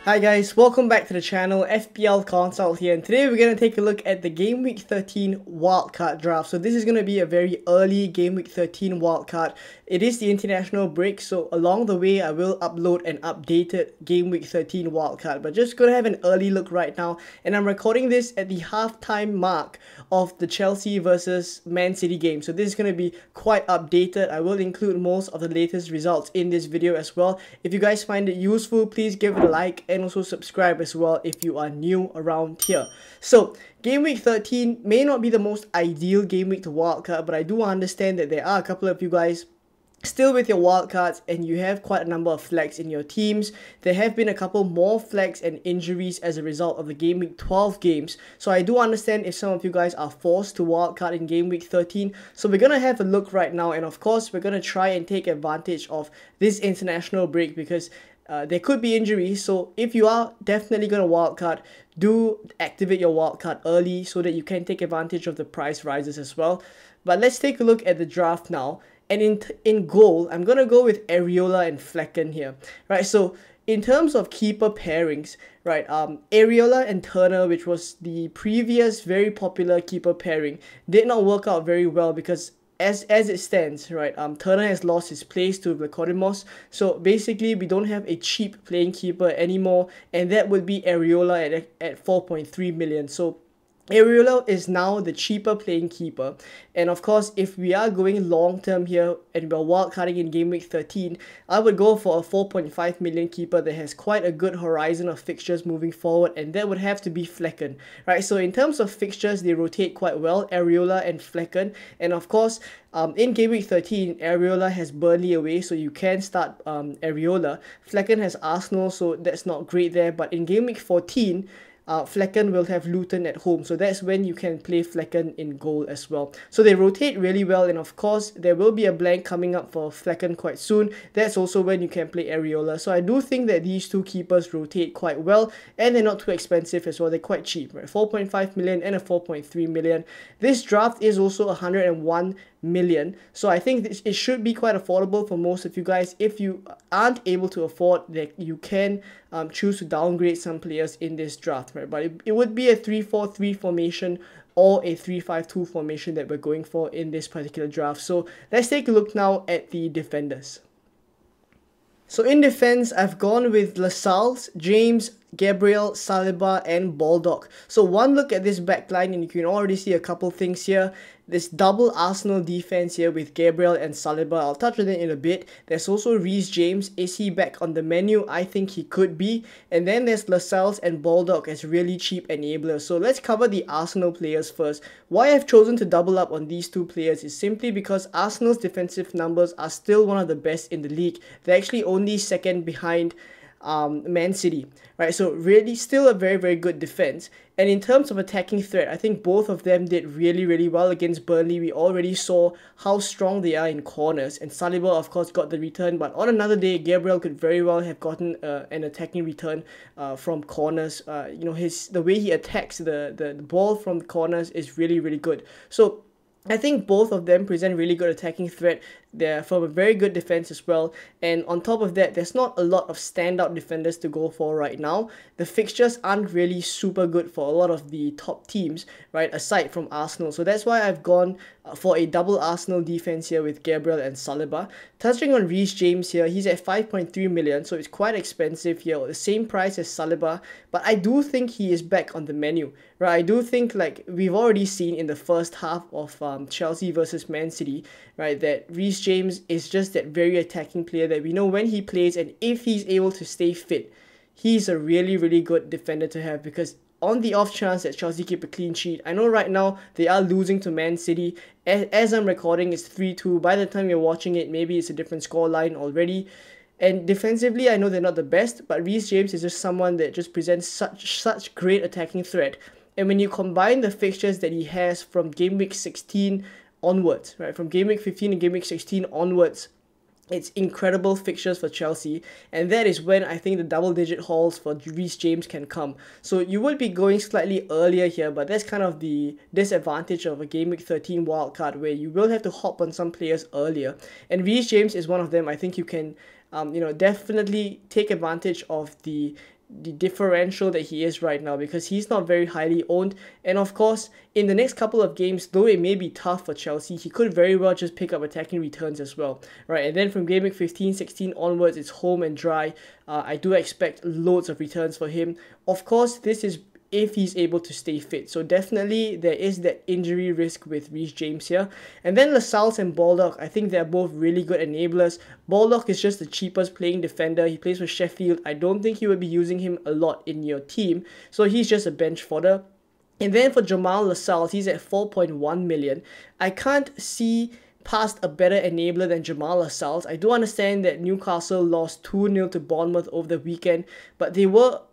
Hi guys, welcome back to the channel, FPL Consult here, and today we're going to take a look at the Game Week 13 wildcard draft. So this is going to be a very early Game Week 13 wildcard. It is the international break, so along the way I will upload an updated Game Week 13 wildcard, but just going to have an early look right now, and I'm recording this at the halftime mark of the Chelsea versus Man City game. So this is going to be quite updated. I will include most of the latest results in this video as well. If you guys find it useful, please give it a like and also subscribe as well if you are new around here. So Game Week 13 may not be the most ideal game week to wildcard, but I do understand that there are a couple of you guys still with your wildcards and you have quite a number of flags in your teams. There have been a couple more flags and injuries as a result of the Game Week 12 games. So I do understand if some of you guys are forced to wildcard in Game Week 13. So we're going to have a look right now, and of course we're going to try and take advantage of this international break because there could be injuries. So if you are definitely going to wildcard, do activate your wildcard early so that you can take advantage of the price rises as well. But let's take a look at the draft now. And in goal, I'm going to go with Areola and Flecken here, right? So in terms of keeper pairings, right, Areola and Turner, which was the previous very popular keeper pairing, did not work out very well because as it stands, right, Turner has lost his place to Vladimos. So basically we don't have a cheap playing keeper anymore, and that would be Areola at 4.3 million. So Areola is now the cheaper playing keeper, and of course if we are going long term here and we're wildcarding in Game Week 13, I would go for a 4.5 million keeper that has quite a good horizon of fixtures moving forward, and that would have to be Flecken, right? So in terms of fixtures, they rotate quite well, Areola and Flecken, and of course in Game Week 13, Areola has Burnley away, so you can start Areola. Flecken has Arsenal, so that's not great there, but in Game Week 14, Flecken will have Luton at home, so that's when you can play Flecken in goal as well. So they rotate really well, and of course there will be a blank coming up for Flecken quite soon. That's also when you can play Areola. So I do think that these two keepers rotate quite well, and they're not too expensive as well. They're quite cheap, right? 4.5 million and a 4.3 million. This draft is also 101 million, so I think it should be quite affordable for most of you guys. If you aren't able to afford that, you can choose to downgrade some players in this draft, right? But it would be a 3-4-3 formation or a 3-5-2 formation that we're going for in this particular draft. So let's take a look now at the defenders. So in defense, I've gone with Lascelles, James, Gabriel, Saliba, and Baldock. So one look at this backline and you can already see a couple things here. This double Arsenal defense here with Gabriel and Saliba. I'll touch on it in a bit. There's also Reece James. Is he back on the menu? I think he could be. And then there's Lascelles and Baldock as really cheap enablers. So let's cover the Arsenal players first. Why I've chosen to double up on these two players is simply because Arsenal's defensive numbers are still one of the best in the league. They're actually only second behind Man City, right? So really still a very good defense. And in terms of attacking threat, I think both of them did really well against Burnley. We already saw how strong they are in corners, and Saliba of course got the return, but on another day Gabriel could very well have gotten an attacking return from corners. You know, the way he attacks the ball from the corners is really good. So I think both of them present really good attacking threat. They're from a very good defense as well, and on top of that, there's not a lot of standout defenders to go for right now. The fixtures aren't really super good for a lot of the top teams, right, aside from Arsenal. So that's why I've gone for a double Arsenal defense here with Gabriel and Saliba. Touching on Reece James here, he's at 5.3 million, so it's quite expensive here, the same price as Saliba, but I do think he is back on the menu, right? I do think, like we've already seen in the first half of Chelsea versus Man City, right, that Reece James is just that very attacking player that we know when he plays, and if he's able to stay fit, he's a really good defender to have, because on the off chance that Chelsea keep a clean sheet, I know right now they are losing to Man City. As I'm recording, it's 3-2. By the time you're watching it, maybe it's a different scoreline already. And defensively, I know they're not the best, but Reece James is just someone that just presents such great attacking threat. And when you combine the fixtures that he has from Game Week 16 onwards, right, from Game Week 15 and Game Week 16 onwards, it's incredible fixtures for Chelsea, and that is when I think the double-digit hauls for Reece James can come. So you would be going slightly earlier here, but that's kind of the disadvantage of a Game Week 13 wildcard, where you will have to hop on some players earlier. And Reece James is one of them. I think you can, definitely take advantage of the the differential that he is right now, because he's not very highly owned. And of course, in the next couple of games, though it may be tough for Chelsea, he could very well just pick up attacking returns as well, right? And then from Gameweek 15, 16 onwards, it's home and dry. I do expect loads of returns for him. Of course, this is if he's able to stay fit. So definitely there is that injury risk with Reece James here. And then Lascelles and Baldock, I think they're both really good enablers. Baldock is just the cheapest playing defender. He plays for Sheffield. I don't think you would be using him a lot in your team. So he's just a bench fodder. And then for Jamal Lascelles, he's at 4.1 million. I can't see past a better enabler than Jamal Lascelles. I do understand that Newcastle lost 2-0 to Bournemouth over the weekend, but they were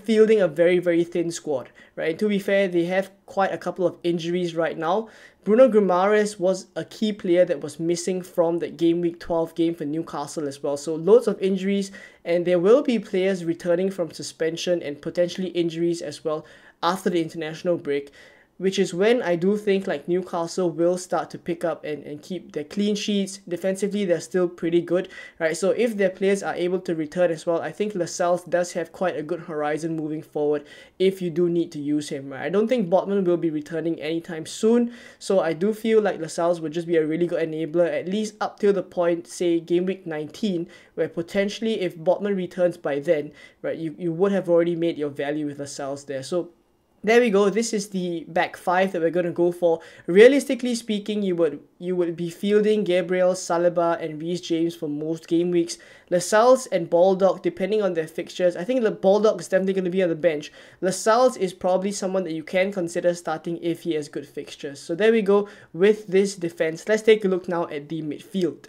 fielding a very, very thin squad, right? And to be fair, they have quite a couple of injuries right now. Bruno Guimaraes was a key player that was missing from the Game Week 12 game for Newcastle as well. So loads of injuries, and there will be players returning from suspension and potentially injuries as well after the international break, which is when I do think like Newcastle will start to pick up and keep their clean sheets. Defensively, they're still pretty good, right? So if their players are able to return as well, I think Lascelles does have quite a good horizon moving forward if you do need to use him, right? I don't think Botman will be returning anytime soon, so I do feel like Lascelles would just be a really good enabler, at least up till the point, say, Game Week 19, where potentially if Botman returns by then, right, you would have already made your value with Lascelles there. So there we go. This is the back five that we're going to go for. Realistically speaking, you would be fielding Gabriel, Saliba, and Reece James for most game weeks. Lascelles and Baldock, depending on their fixtures. I think the Baldock is definitely going to be on the bench. Lascelles is probably someone that you can consider starting if he has good fixtures. So there we go with this defense. Let's take a look now at the midfield.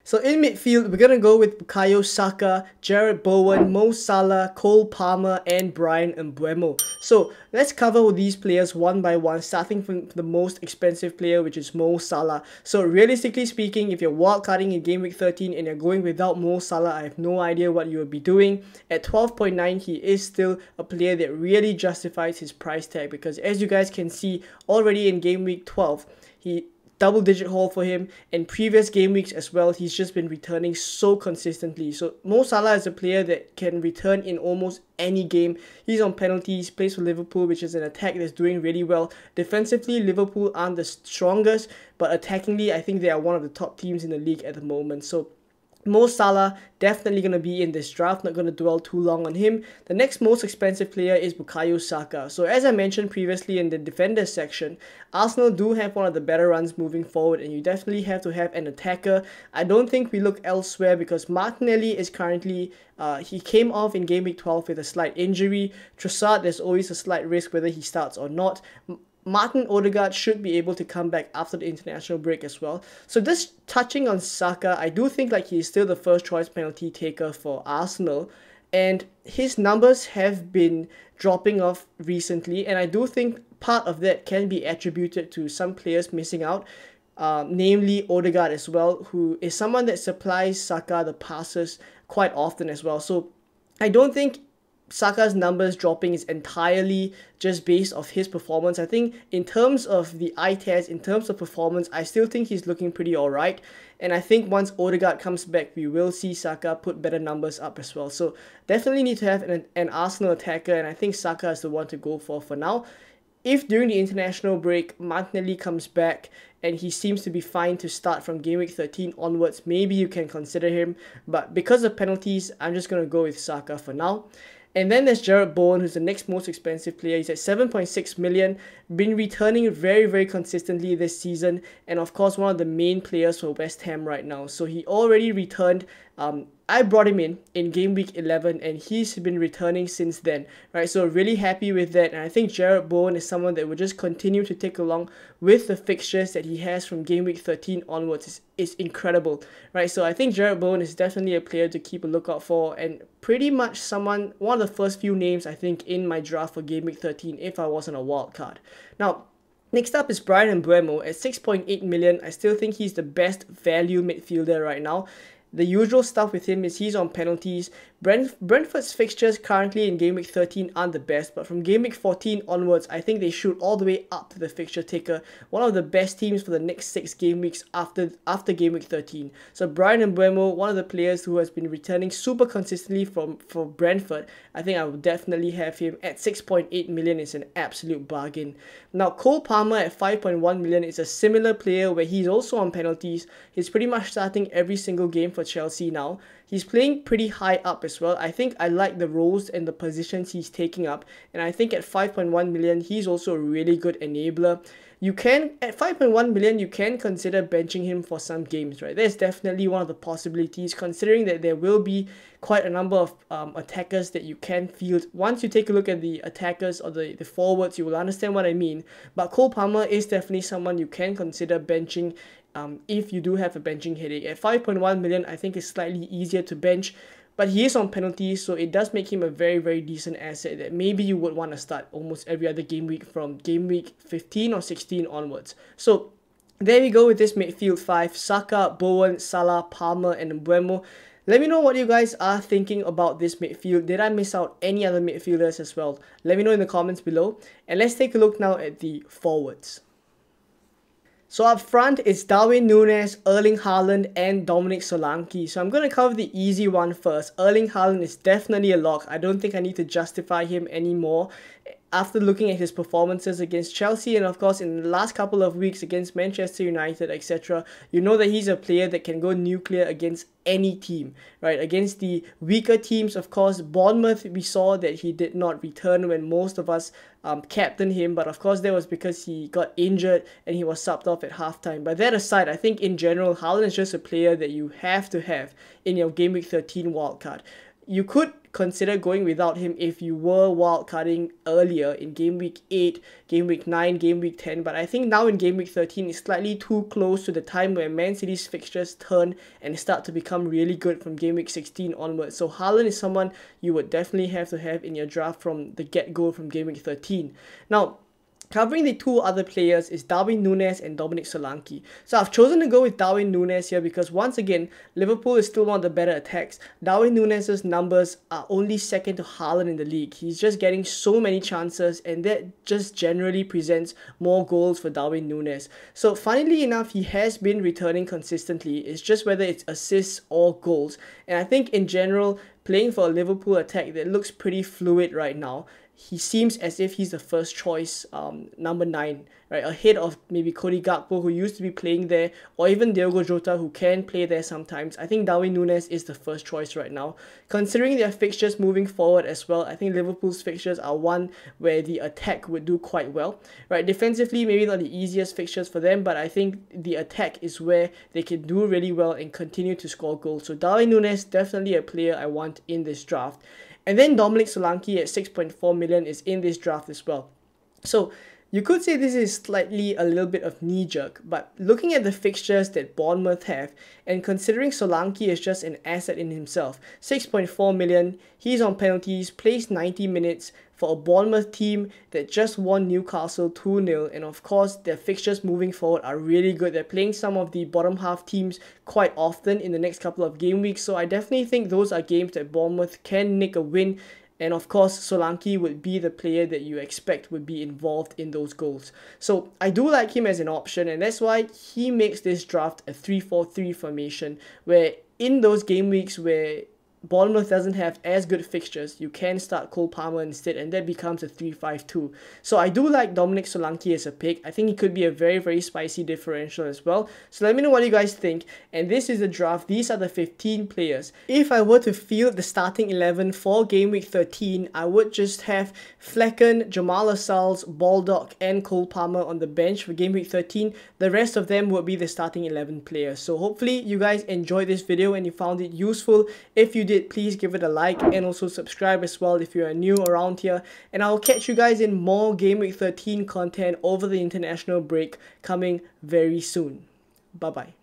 So in midfield, we're going to go with Bukayo Saka, Jarrod Bowen, Mo Salah, Cole Palmer, and Bryan Mbeumo. So let's cover these players one by one, starting from the most expensive player, which is Mo Salah. So realistically speaking, if you're wildcarding in Game Week 13 and you're going without Mo Salah, I have no idea what you will be doing. At 12.9, he is still a player that really justifies his price tag, because as you guys can see already in Game Week 12, he double-digit haul for him, and previous game weeks as well. He's just been returning so consistently. So Mo Salah is a player that can return in almost any game. He's on penalties, plays for Liverpool, which is an attack that's doing really well. Defensively, Liverpool aren't the strongest, but attackingly, I think they are one of the top teams in the league at the moment. So Mo Salah definitely going to be in this draft, not going to dwell too long on him. The next most expensive player is Bukayo Saka. So as I mentioned previously in the defenders section, Arsenal do have one of the better runs moving forward, and you definitely have to have an attacker. I don't think we look elsewhere, because Martinelli is currently, he came off in Game Week 12 with a slight injury. Trossard, there's always a slight risk whether he starts or not. Martin Odegaard should be able to come back after the international break as well. So just touching on Saka, I do think like he's still the first choice penalty taker for Arsenal, and his numbers have been dropping off recently, and I do think part of that can be attributed to some players missing out, namely Odegaard as well, who is someone that supplies Saka the passes quite often as well. So I don't think Saka's numbers dropping is entirely just based off his performance. I think in terms of the eye test, in terms of performance, I still think he's looking pretty alright. And I think once Odegaard comes back, we will see Saka put better numbers up as well. So definitely need to have an Arsenal attacker, and I think Saka is the one to go for now. If during the international break, Martinelli comes back and he seems to be fine to start from Game Week 13 onwards, maybe you can consider him. But because of penalties, I'm just going to go with Saka for now. And then there's Jarrod Bowen, who's the next most expensive player. He's at 7.6 million, been returning very, very consistently this season, and of course one of the main players for West Ham right now. So he already returned. I brought him in Game Week 11, and he's been returning since then, right? So really happy with that, and I think Jarrod Bowen is someone that will just continue to take along with the fixtures that he has from Game Week 13 onwards. Is incredible, right? So I think Jarrod Bowen is definitely a player to keep a lookout for, and pretty much one of the first few names I think in my draft for Game Week 13 if I wasn't a wild card. Now, next up is Bryan Mbeumo at 6.8 million. I still think he's the best value midfielder right now. the usual stuff with him is he's on penalties. Brentford's fixtures currently in Game Week 13 aren't the best, but from Game Week 14 onwards, I think they shoot all the way up to the fixture ticker. One of the best teams for the next 6 game weeks after Game Week 13. So Bryan Mbeumo, one of the players who has been returning super consistently for Brentford, I think I would definitely have him at 6.8 million. Is an absolute bargain. Now Cole Palmer at 5.1 million is a similar player where he's also on penalties. He's pretty much starting every single game for Chelsea now. He's playing pretty high up as well. I think I like the roles and the positions he's taking up, and I think at 5.1 million he's also a really good enabler. You can, at 5.1 million, you can consider benching him for some games, right? There's definitely one of the possibilities, considering that there will be quite a number of attackers that you can field. Once you take a look at the attackers or the forwards, you will understand what I mean. But Cole Palmer is definitely someone you can consider benching if you do have a benching headache. At 5.1 million, I think it's slightly easier to bench, but he is on penalties, so it does make him a very, very decent asset that maybe you would want to start almost every other game week from game week 15 or 16 onwards. So there we go with this midfield 5. Saka, Bowen, Salah, Palmer, and Mbeumo. Let me know what you guys are thinking about this midfield. Did I miss out any other midfielders as well? Let me know in the comments below. And let's take a look now at the forwards. So up front, it's Darwin Núñez, Erling Haaland, and Dominic Solanke. So I'm going to cover the easy one first. Erling Haaland is definitely a lock. I don't think I need to justify him anymore. After looking at his performances against Chelsea and of course in the last couple of weeks against Manchester United, etc., you know that he's a player that can go nuclear against any team, right? Against the weaker teams, of course, Bournemouth, we saw that he did not return when most of us captained him, but of course that was because he got injured and he was subbed off at halftime. But that aside, I think in general, Haaland is just a player that you have to have in your Game Week 13 wildcard. You could consider going without him if you were wildcarding earlier in Game Week 8, Game Week 9, Game Week 10, but I think now in Game Week 13 is slightly too close to the time where Man City's fixtures turn and start to become really good from Game Week 16 onwards. So Haaland is someone you would definitely have to have in your draft from the get-go from Game Week 13. Now, covering the two other players is Darwin Núñez and Dominic Solanke. So I've chosen to go with Darwin Núñez here because once again, Liverpool is still one of the better attacks. Darwin Núñez's numbers are only second to Haaland in the league. He's just getting so many chances and that just generally presents more goals for Darwin Núñez. So funnily enough, he has been returning consistently. It's just whether it's assists or goals. And I think in general, playing for a Liverpool attack that looks pretty fluid right now, he seems as if he's the first choice number 9, right? Ahead of maybe Cody Gakpo, who used to be playing there, or even Diogo Jota, who can play there sometimes. I think Darwin Núñez is the first choice right now. Considering their fixtures moving forward as well, I think Liverpool's fixtures are one where the attack would do quite well, right? Defensively, maybe not the easiest fixtures for them, but I think the attack is where they can do really well and continue to score goals. So Darwin Núñez, definitely a player I want in this draft. And then Dominic Solanke at 6.4 million is in this draft as well. So you could say this is slightly a little bit of knee-jerk, but looking at the fixtures that Bournemouth have, and considering Solanke is just an asset in himself, 6.4 million, he's on penalties, plays 90 minutes for a Bournemouth team that just won Newcastle 2-0, and of course their fixtures moving forward are really good. They're playing some of the bottom half teams quite often in the next couple of game weeks, so I definitely think those are games that Bournemouth can nick a win. And of course, Solanke would be the player that you expect would be involved in those goals. So I do like him as an option, and that's why he makes this draft a 3-4-3 formation, where in those game weeks where Bournemouth doesn't have as good fixtures, you can start Cole Palmer instead, and that becomes a 3-5-2. So I do like Dominic Solanke as a pick. I think he could be a very, very spicy differential as well. So let me know what you guys think. And this is the draft. These are the 15 players. If I were to field the starting 11 for Game Week 13, I would just have Flecken, Jamal Lascelles, Baldock, and Cole Palmer on the bench for Game Week 13. The rest of them would be the starting 11 players. So hopefully you guys enjoyed this video and you found it useful. If you did, please give it a like and also subscribe as well if you are new around here, and I'll catch you guys in more Game Week 13 content over the international break coming very soon. Bye bye.